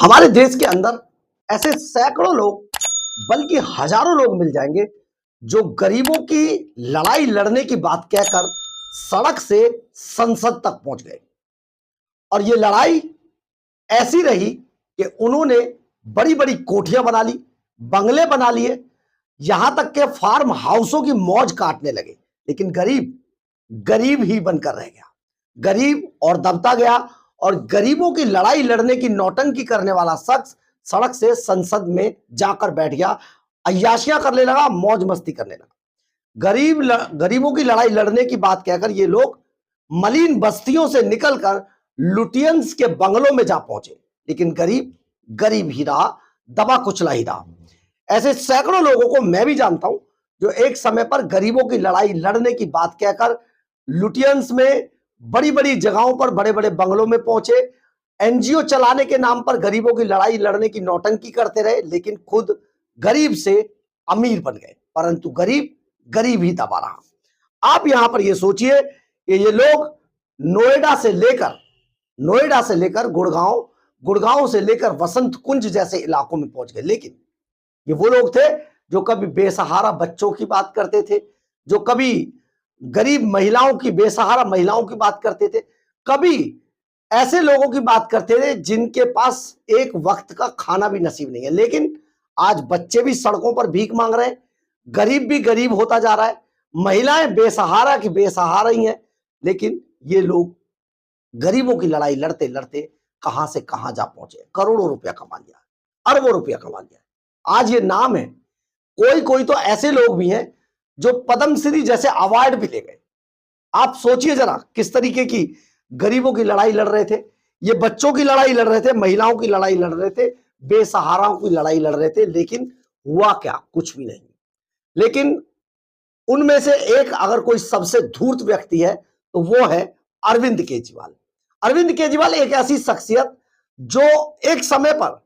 हमारे देश के अंदर ऐसे सैकड़ों लोग बल्कि हजारों लोग मिल जाएंगे जो गरीबों की लड़ाई लड़ने की बात कहकर सड़क से संसद तक पहुंच गए। और ये लड़ाई ऐसी रही कि उन्होंने बड़ी बड़ी कोठियां बना ली, बंगले बना लिए, यहां तक के फार्म हाउसों की मौज काटने लगे। लेकिन गरीब गरीब ही बनकर रह गया, गरीब और दबता गया। और गरीबों की लड़ाई लड़ने की नौटंकी करने वाला शख्स सड़क से संसद में जाकर बैठ गया, अय्याशियां करने लगा, मौज मस्ती करने लगा। गरीबों की लड़ाई लड़ने की बात कहकर ये लोग मलिन बस्तियों से निकलकर लुटियंस के बंगलों में जा पहुंचे। लेकिन गरीब गरीब ही रहा, दबा कुचला ही रहा। ऐसे सैकड़ों लोगों को मैं भी जानता हूं जो एक समय पर गरीबों की लड़ाई लड़ने की बात कहकर लुटियंस में बड़ी बड़ी जगहों पर बड़े बड़े बंगलों में पहुंचे, एनजीओ चलाने के नाम पर गरीबों की लड़ाई लड़ने की नौटंकी करते रहे, लेकिन खुद गरीब से अमीर बन गए। परंतु गरीब गरीब ही दबा रहा। आप यहां पर यह सोचिए कि ये लोग नोएडा से लेकर गुड़गांव, गुड़गांव से लेकर वसंत कुंज जैसे इलाकों में पहुंच गए। लेकिन ये वो लोग थे जो कभी बेसहारा बच्चों की बात करते थे, जो कभी गरीब महिलाओं की, बेसहारा महिलाओं की बात करते थे, कभी ऐसे लोगों की बात करते थे जिनके पास एक वक्त का खाना भी नसीब नहीं है। लेकिन आज बच्चे भी सड़कों पर भीख मांग रहे हैं, गरीब भी गरीब होता जा रहा है, महिलाएं बेसहारा की बेसहारा ही हैं। लेकिन ये लोग गरीबों की लड़ाई लड़ते लड़ते कहां से कहां जा पहुंचे, करोड़ों रुपया कमा लिया, अरबों रुपया कमा लिया। आज ये नाम है। कोई कोई तो ऐसे लोग भी हैं जो पद्मश्री जैसे अवार्ड भी ले गए। आप सोचिए जरा किस तरीके की गरीबों की लड़ाई लड़ रहे थे। ये बच्चों की लड़ाई लड़ रहे थे, महिलाओं की लड़ाई लड़ रहे थे, बेसहाराओं की लड़ाई लड़ रहे थे। लेकिन हुआ क्या? कुछ भी नहीं। लेकिन उनमें से एक अगर कोई सबसे धूर्त व्यक्ति है तो वो है अरविंद केजरीवाल। अरविंद केजरीवाल एक ऐसी शख्सियत जो एक समय पर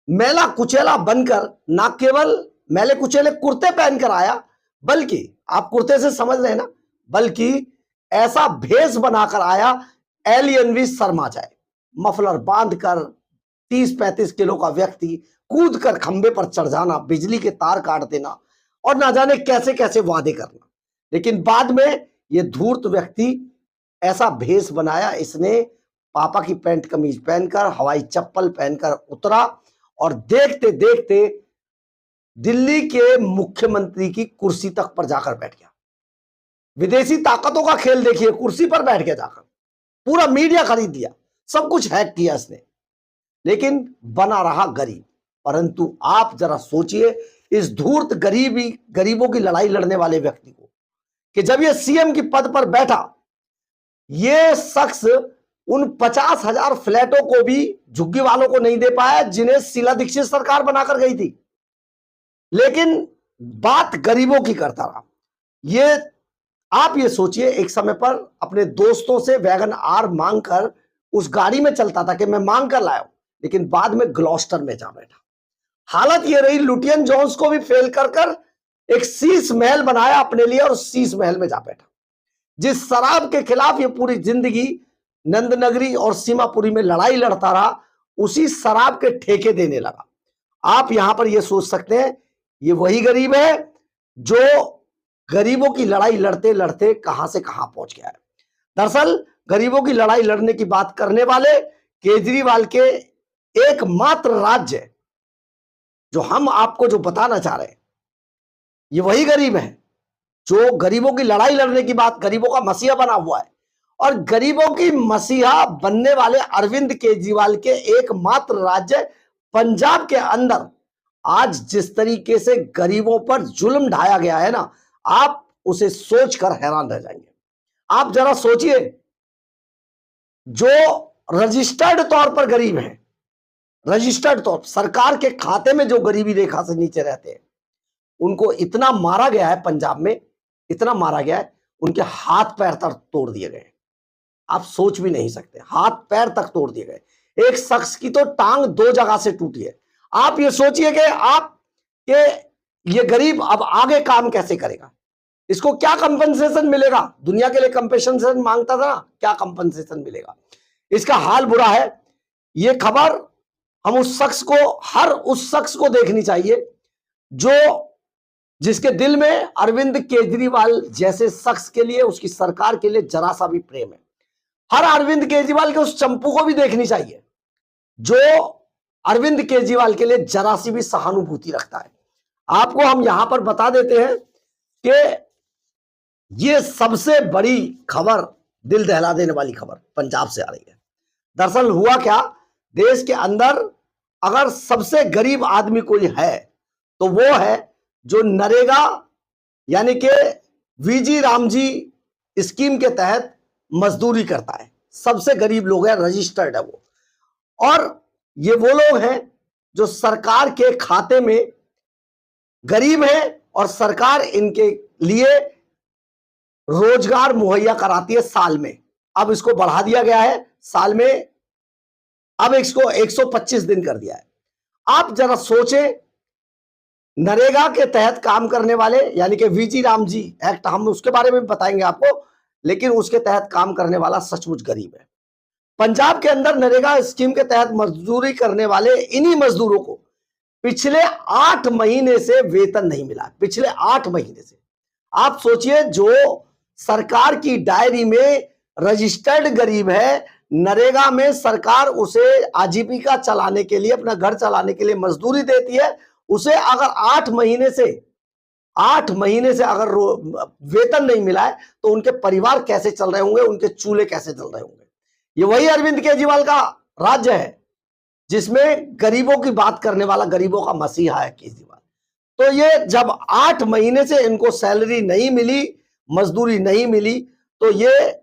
मैला कुचेला बनकर ना केवल मैले कुचेले कुर्ते पहनकर आया, बल्कि आप कुर्ते से समझ रहे हैं ना, बल्कि ऐसा भेष बनाकर आया एलियन भी शर्मा जाए। मफलर बांधकर 30-35 किलो का व्यक्ति कूद कर खंबे पर चढ़ जाना, बिजली के तार काट देना और ना जाने कैसे कैसे वादे करना। लेकिन बाद में यह धूर्त व्यक्ति ऐसा भेष बनाया, इसने पापा की पैंट कमीज पहनकर, हवाई चप्पल पहनकर उतरा और देखते देखते दिल्ली के मुख्यमंत्री की कुर्सी तक पर जाकर बैठ गया। विदेशी ताकतों का खेल देखिए, कुर्सी पर बैठ गया जाकर, पूरा मीडिया खरीद लिया, सब कुछ हैक किया इसने, लेकिन बना रहा गरीब। परंतु आप जरा सोचिए इस धूर्त गरीबों की लड़ाई लड़ने वाले व्यक्ति को कि जब ये सीएम की पद पर बैठा, ये शख्स उन 50,000 फ्लैटों को भी झुग्गी वालों को नहीं दे पाया जिन्हें शीला दीक्षित सरकार बनाकर गई थी, लेकिन बात गरीबों की करता रहा। ये आप ये सोचिए, एक समय पर अपने दोस्तों से वैगन आर मांगकर उस गाड़ी में चलता था कि मैं मांग कर लाया हूं, लेकिन बाद में ग्लॉस्टर में जा बैठा। हालत ये रही, लुटियन जॉन्स को भी फेल कर एक शीश महल बनाया अपने लिए और शीश महल में जा बैठा। जिस शराब के खिलाफ ये पूरी जिंदगी नंदनगरी और सीमापुरी में लड़ाई लड़ता रहा, उसी शराब के ठेके देने लगा। आप यहां पर यह सोच सकते हैं ये वही गरीब है जो गरीबों की लड़ाई लड़ते लड़ते कहां से कहां पहुंच गया है। दरअसल गरीबों की लड़ाई लड़ने की बात करने वाले केजरीवाल के एकमात्र राज्य जो हम आपको जो बताना चाह रहे हैं, ये वही गरीब है जो गरीबों की लड़ाई लड़ने की बात, गरीबों का मसीहा बना हुआ है। और गरीबों की मसीहा बनने वाले अरविंद केजरीवाल के एकमात्र राज्य पंजाब के अंदर आज जिस तरीके से गरीबों पर जुल्म ढाया गया है ना, आप उसे सोचकर हैरान रह जाएंगे। आप जरा सोचिए, जो रजिस्टर्ड तौर पर गरीब हैं, रजिस्टर्ड तौर सरकार के खाते में जो गरीबी रेखा से नीचे रहते हैं, उनको इतना मारा गया है पंजाब में, इतना मारा गया है, उनके हाथ पैर तक तोड़ दिए गए। आप सोच भी नहीं सकते, हाथ पैर तक तोड़ दिए गए। एक शख्स की तो टांग 2 जगह से टूटी है। आप ये सोचिए कि ये गरीब अब आगे काम कैसे करेगा, इसको क्या कंपनसेशन मिलेगा? दुनिया के लिए कंपनसेशन मांगता था ना, क्या कंपनसेशन मिलेगा? इसका हाल बुरा है। ये खबर हम हर उस शख्स को देखनी चाहिए जो जिसके दिल में अरविंद केजरीवाल जैसे शख्स के लिए, उसकी सरकार के लिए जरा सा भी प्रेम है। हर अरविंद केजरीवाल के उस चंपू को भी देखनी चाहिए जो अरविंद केजरीवाल के लिए जरा सी भी सहानुभूति रखता है। आपको हम यहां पर बता देते हैं कि ये सबसे बड़ी खबर, दिल दहला देने वाली खबर पंजाब से आ रही है। दरअसल हुआ क्या, देश के अंदर अगर सबसे गरीब आदमी कोई है तो वो है जो नरेगा यानी कि वीजी रामजी स्कीम के तहत मजदूरी करता है। सबसे गरीब लोग हैं, रजिस्टर्ड है वो। और ये वो लोग हैं जो सरकार के खाते में गरीब हैं और सरकार इनके लिए रोजगार मुहैया कराती है साल में। अब इसको बढ़ा दिया गया है साल में, अब इसको 125 दिन कर दिया है। आप जरा सोचें, नरेगा के तहत काम करने वाले यानी कि वीजी रामजी एक्ट, हम उसके बारे में भी बताएंगे आपको, लेकिन उसके तहत काम करने वाला सचमुच गरीब है। पंजाब के अंदर नरेगा स्कीम के तहत मजदूरी करने वाले इन्हीं मजदूरों को पिछले 8 महीने से वेतन नहीं मिला। पिछले 8 महीने से आप सोचिए, जो सरकार की डायरी में रजिस्टर्ड गरीब है, नरेगा में सरकार उसे आजीविका चलाने के लिए, अपना घर चलाने के लिए मजदूरी देती है, उसे अगर 8 महीने से अगर वेतन नहीं मिला है तो उनके परिवार कैसे चल रहे होंगे, उनके चूल्हे कैसे चल रहे होंगे। ये वही अरविंद केजरीवाल का राज्य है जिसमें गरीबों की बात करने वाला, गरीबों का मसीहा है केजरीवाल। तो ये जब 8 महीने से इनको सैलरी नहीं मिली, मजदूरी नहीं मिली, तो ये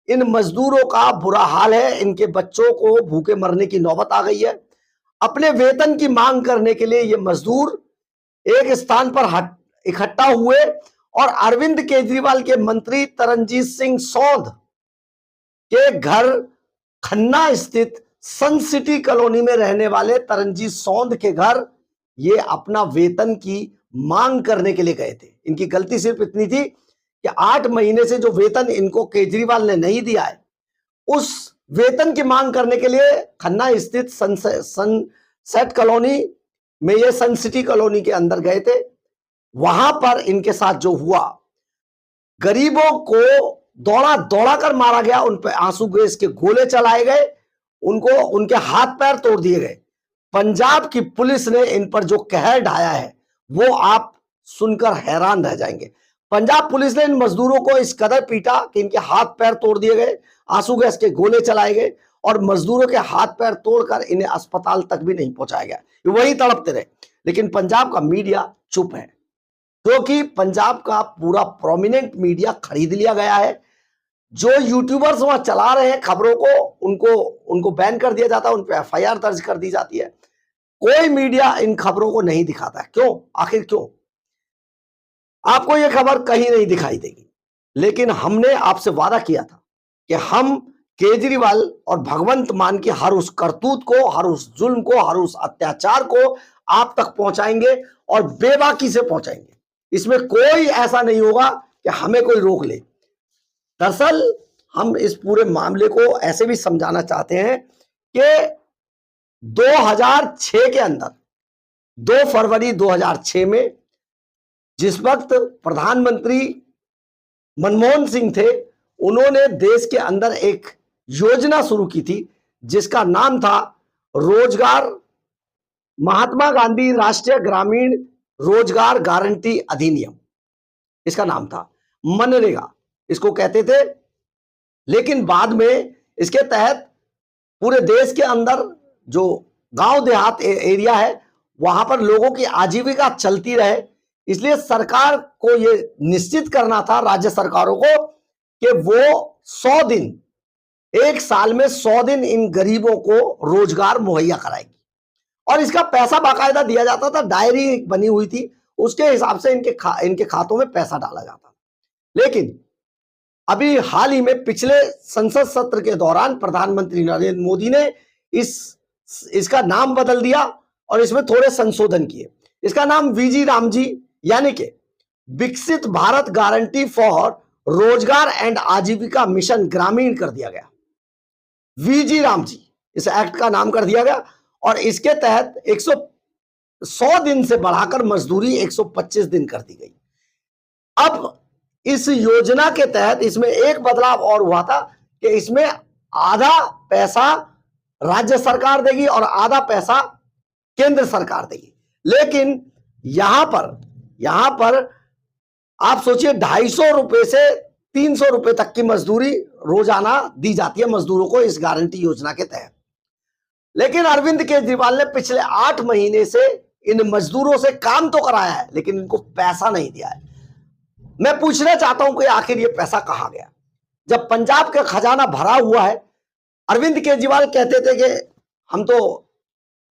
इन मजदूरों का बुरा हाल है। इनके बच्चों को भूखे मरने की नौबत आ गई है। अपने वेतन की मांग करने के लिए ये मजदूर एक स्थान पर इकट्ठा हुए और अरविंद केजरीवाल के मंत्री तरनजीत सिंह सौंध के घर खन्ना स्थित सन सिटी कॉलोनी में रहने वाले तरनजीत सौंध के घर ये अपना वेतन की मांग करने के लिए गए थे। इनकी गलती सिर्फ इतनी थी कि 8 महीने से जो वेतन इनको केजरीवाल ने नहीं दिया है, उस वेतन की मांग करने के लिए खन्ना स्थित सनसेट कॉलोनी में, ये सन सिटी कॉलोनी के अंदर गए थे। वहां पर इनके साथ जो हुआ, गरीबों को दौड़ा दौड़ा कर मारा गया, उन पर आंसू गैस के गोले चलाए गए, उनके हाथ पैर तोड़ दिए गए। पंजाब की पुलिस ने इन पर जो कहर ढाया है वो आप सुनकर हैरान रह जाएंगे। पंजाब पुलिस ने इन मजदूरों को इस कदर पीटा कि इनके हाथ पैर तोड़ दिए गए, आंसू गैस के गोले चलाए गए और मजदूरों के हाथ पैर तोड़कर इन्हें अस्पताल तक भी नहीं पहुंचाया गया। वही तड़पते रहे। लेकिन पंजाब का मीडिया चुप है, क्योंकि पंजाब का पूरा प्रोमिनेंट मीडिया खरीद लिया गया है। जो यूट्यूबर्स वहां चला रहे हैं खबरों को, उनको बैन कर दिया जाता है, उन पर एफआईआर दर्ज कर दी जाती है। कोई मीडिया इन खबरों को नहीं दिखाता है। क्यों? आखिर क्यों? आपको यह खबर कहीं नहीं दिखाई देगी। लेकिन हमने आपसे वादा किया था कि हम केजरीवाल और भगवंत मान की हर उस करतूत को, हर उस जुल्म को, हर उस अत्याचार को आप तक पहुंचाएंगे और बेबाकी से पहुंचाएंगे। इसमें कोई ऐसा नहीं होगा कि हमें कोई रोक ले। दरअसल हम इस पूरे मामले को ऐसे भी समझाना चाहते हैं कि 2006 के अंदर, 2 फरवरी 2006 में, जिस वक्त प्रधानमंत्री मनमोहन सिंह थे, उन्होंने देश के अंदर एक योजना शुरू की थी जिसका नाम था रोजगार, महात्मा गांधी राष्ट्रीय ग्रामीण रोजगार गारंटी अधिनियम। इसका नाम था मनरेगा, इसको कहते थे। लेकिन बाद में इसके तहत पूरे देश के अंदर जो गांव देहात एरिया है, वहां पर लोगों की आजीविका चलती रहे, इसलिए सरकार को यह निश्चित करना था, राज्य सरकारों को, कि वो 100 दिन, एक साल में 100 दिन इन गरीबों को रोजगार मुहैया कराएगी। और इसका पैसा बाकायदा दिया जाता था, डायरी बनी हुई थी, उसके हिसाब से इनके खातों में पैसा डाला जाता। लेकिन अभी हाल ही में पिछले संसद सत्र के दौरान प्रधानमंत्री नरेंद्र मोदी ने इसका नाम बदल दिया और इसमें थोड़े संशोधन किए। इसका नाम वीजी रामजी यानी कि विकसित भारत गारंटी फॉर रोजगार एंड आजीविका मिशन ग्रामीण कर दिया गया। वीजी रामजी इस एक्ट का नाम कर दिया गया और इसके तहत 100 दिन से बढ़ाकर मजदूरी 125 दिन कर दी गई। अब इस योजना के तहत इसमें एक बदलाव और हुआ था कि इसमें आधा पैसा राज्य सरकार देगी और आधा पैसा केंद्र सरकार देगी। लेकिन यहां पर आप सोचिए 250 रुपए से 300 रुपए तक की मजदूरी रोजाना दी जाती है मजदूरों को इस गारंटी योजना के तहत। लेकिन अरविंद केजरीवाल ने पिछले 8 महीने से इन मजदूरों से काम तो कराया है लेकिन इनको पैसा नहीं दिया है। मैं पूछना चाहता हूं कि आखिर ये पैसा कहां गया? जब पंजाब का खजाना भरा हुआ है, अरविंद केजरीवाल कहते थे कि हम तो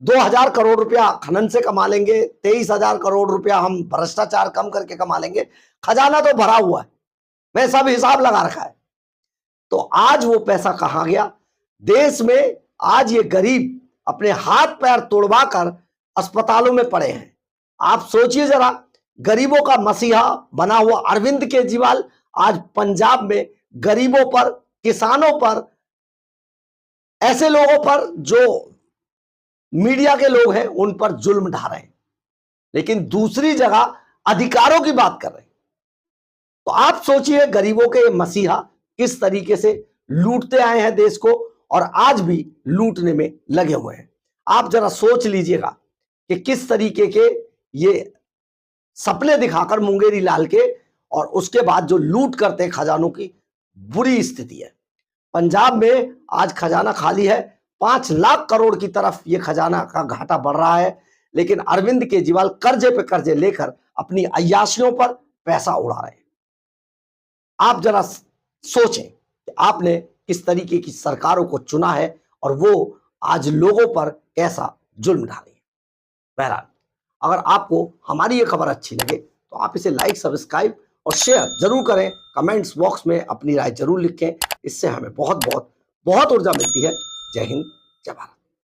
2000 करोड़ रुपया खनन से कमा लेंगे, 23,000 करोड़ रुपया हम भ्रष्टाचार कम करके कमा लेंगे, खजाना तो भरा हुआ है, मैं सब हिसाब लगा रखा है। तो आज वो पैसा कहां गया? देश में आज ये गरीब अपने हाथ पैर तोड़वाकर अस्पतालों में पड़े हैं। आप सोचिए जरा, गरीबों का मसीहा बना हुआ अरविंद केजरीवाल आज पंजाब में गरीबों पर, किसानों पर, ऐसे लोगों पर जो मीडिया के लोग हैं उन पर जुल्म ढा रहे हैं, लेकिन दूसरी जगह अधिकारों की बात कर रहे हैं। तो आप सोचिए गरीबों के मसीहा किस तरीके से लूटते आए हैं देश को और आज भी लूटने में लगे हुए हैं। आप जरा सोच लीजिएगा कि किस तरीके के ये सपने दिखाकर मुंगेरी लाल के और उसके बाद जो लूट करते हैं खजानों की बुरी स्थिति है। पंजाब में आज खजाना खाली है, 5 लाख करोड़ की तरफ ये खजाना का घाटा बढ़ रहा है, लेकिन अरविंद केजरीवाल कर्जे पे कर्जे लेकर अपनी अय्याशियों पर पैसा उड़ा रहे हैं। आप जरा सोचें कि आपने किस तरीके की सरकारों को चुना है और वो आज लोगों पर कैसा जुल्म ढा रही है। बहरहाल, अगर आपको हमारी ये खबर अच्छी लगे तो आप इसे लाइक, सब्सक्राइब और शेयर जरूर करें। कमेंट्स बॉक्स में अपनी राय जरूर लिखें, इससे हमें बहुत ऊर्जा मिलती है। जय हिंद, जय भारत।